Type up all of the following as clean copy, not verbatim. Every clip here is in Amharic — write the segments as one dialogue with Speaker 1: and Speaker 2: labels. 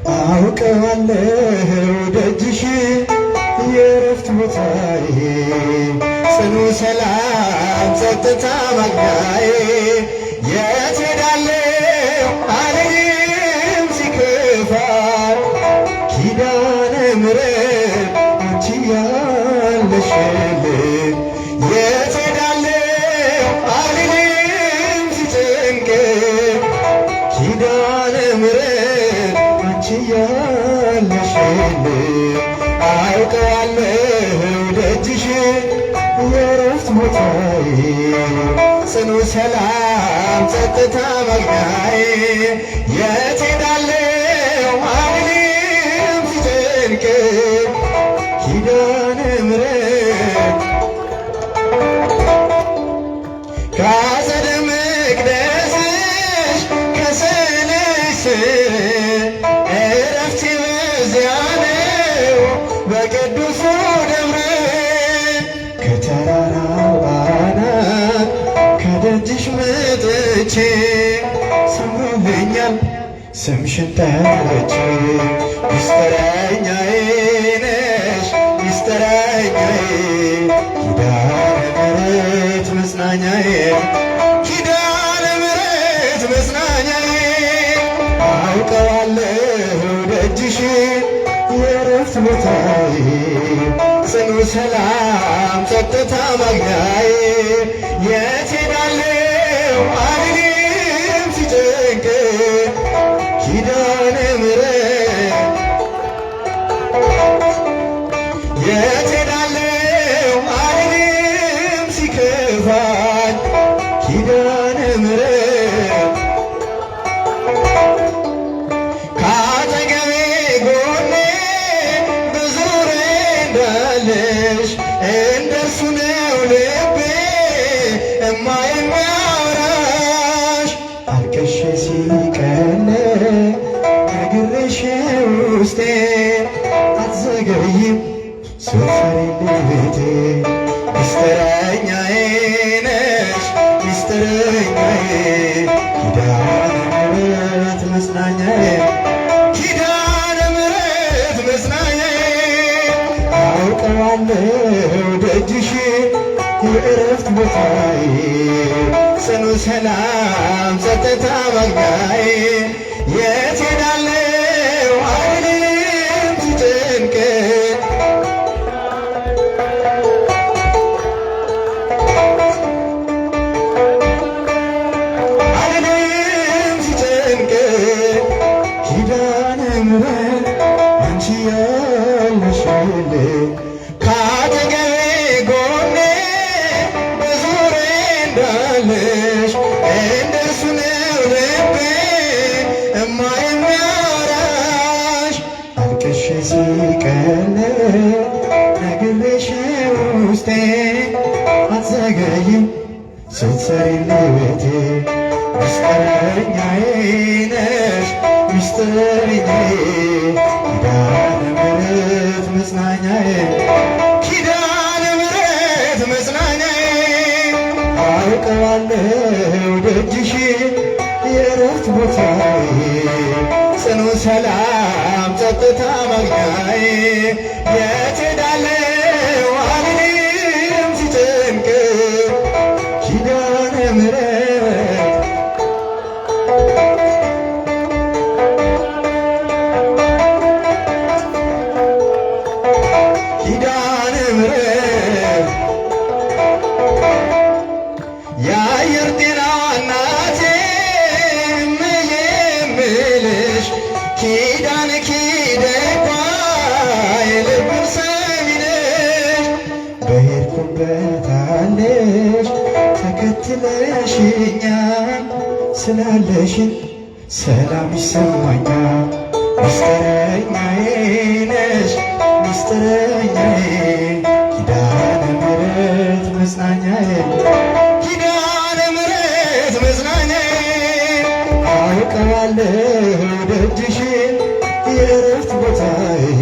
Speaker 1: አውቀዋለሁ ደጅሽ የእረፍት ቦታዬ ጽኑ ሰላም ጸጥታ ማግኛዬ የት ሄዳለሁ አልልም ሲከፋኝ ኪዳነ ምሕረት አንቺ ያለሽልኝ የት ሄዳለሁ አልልም ሲጨንቀኝ ኪዳነ ምሕረት አንቺ ያለሽልኝ አውቀዋለሁ ደጅሽ የእረፍት ቦታዬ ጽኑ ሰላም ጸጥታ ማግኛዬ የት ሄዳለሁ አልልም ሲጨንቀኝ ኪዳነ ምሕረት ከአጸደ መቅደስሽ ከስዕልሽ ስር እረፍቴ በዚያ ነው በቅዱሱ ደብረ ከተራራው አናት ከደጅሽ መጥቼ ሰምሮልኛል ስምሽን ጠርቼ ሚስጥረኛዬ ነሽ ሚስጥረኛዬ ኪዳነ ምሕረት መጽናኛዬ ኪዳነ ምሕረት መጽናኛዬ አውቀዋለሁ ደጅሽ የእረፍት ቦታዬ ጽኑ ሰላም ጸጥታ ማግኛዬ የት ሄዳለሁ አልልም ሲጨንቀኝ ኪዳነ ምሕረት የት ሄዳለሁ አልልም ሲከፋኝ ኪዳነ ምሕረት ከአጠገቤ ጎኔ በዙሪያዬ እንዳለሽ እንደርሱ ነው ልቤ እማ የሚያወራሽ አልቅሼ ሲቀል ነግሬሽ ውስጤ አትዘገይም ስትፈሪልኝ ቤቴ ሚስጥረኛዬ ነሽ ሚስጥረኛዬ ኪዳነ ምሕረት መጽናኛዬ ኪዳነ ምሕረት መጽናኛዬ አውቀዋለሁ ደጅሽ የእረፍት ቦታዬ ጽኑ ሰላም ጸጥታ ማግኛዬ የት ሄዳለሁ አልልም ሲጨንቀኝ አልልም ሲጨንቀኝ ኪዳነ ምሕረት አንቺ ያለሽልኝ ከአጠገቤ ጎኔ በዙሪያዬ እንዳለሽ እንደርሱ ነው ልቤ እማ የሚያወራሽ አልቅሼ ሲቀል ነግሬሽ ውስጤ አትዘገይም ስትሰሪልኝ ቤቴ ሚስጥረኛዬ ነሽ ሚስጥረኛዬ ኪዳነ ምሕረት መጽናኛዬ ኪዳነ ምሕረት መጽናኛዬ አውቀዋለሁ ደጅሽ የእረፍት ቦታዬ ጽኑ ሰላም ጸጥታ ማግኛዬ የት ሄዳለሁ አልልም ሲጨንቀኝ ኪዳነ ምሕረት ኪዳነ ምሕረት የአየር ጤና እናቴ እምዬ የምልሽ ኪዳነ ኪደጓ የልብን ሰሚ ነሽ በሄድኩበት አለሽ ተከትለሽኛል ስላለሽን ሰላም ይሰማኛል ሚስጥረኛዬ ነሽ ሚስጥረኛዬ ኪዳነ ምሕረት መጽናኛዬ ኪዳነ ምሕረት መጽናኛዬ አውቀዋለሁ ደጅሽ የእረፍት ቦታዬ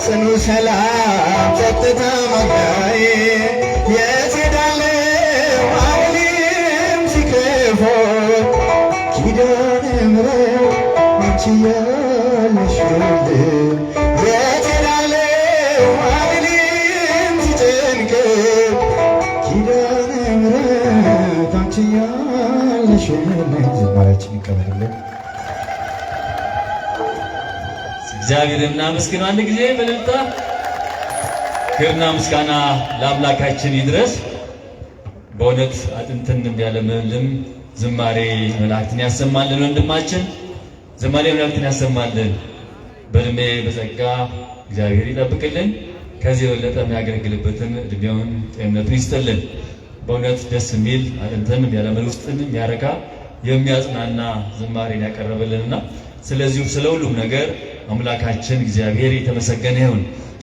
Speaker 1: ጽኑ ሰላም ጸጥታ ማግኛዬ የት ሄዳለሁ አልልም ሲከፋኝ ኪዳነ ምሕረት አንቺ ያለሽ ዝማሬያችን ይቀበልልን።
Speaker 2: እግዚአብሔርን እናመስግን አንድ ጊዜ በእልልታ። ክብርና ምስጋና ለአምላካችን ይድረስ። በእውነት አጥንትን የሚያለመልም ዝማሬ መላእክትን ያሰማልን። ወንድማችን ዝማሬ መላእክትን ያሰማልን። በእድሜ በጸጋ እግዚአብሔር ይጠብቅልን። ከዚህ የበለጠ የሚያገለግልበትን እድሜውን ጤንነቱን ይስጥልን። በእውነት ደስ የሚል አጥንትን የሚያለመል ውስጥን የሚያረካ የሚያጽናና ዝማሬን ያቀረበልንና ስለዚሁ ስለ ሁሉም ነገር አምላካችን እግዚአብሔር የተመሰገነ ይሁን።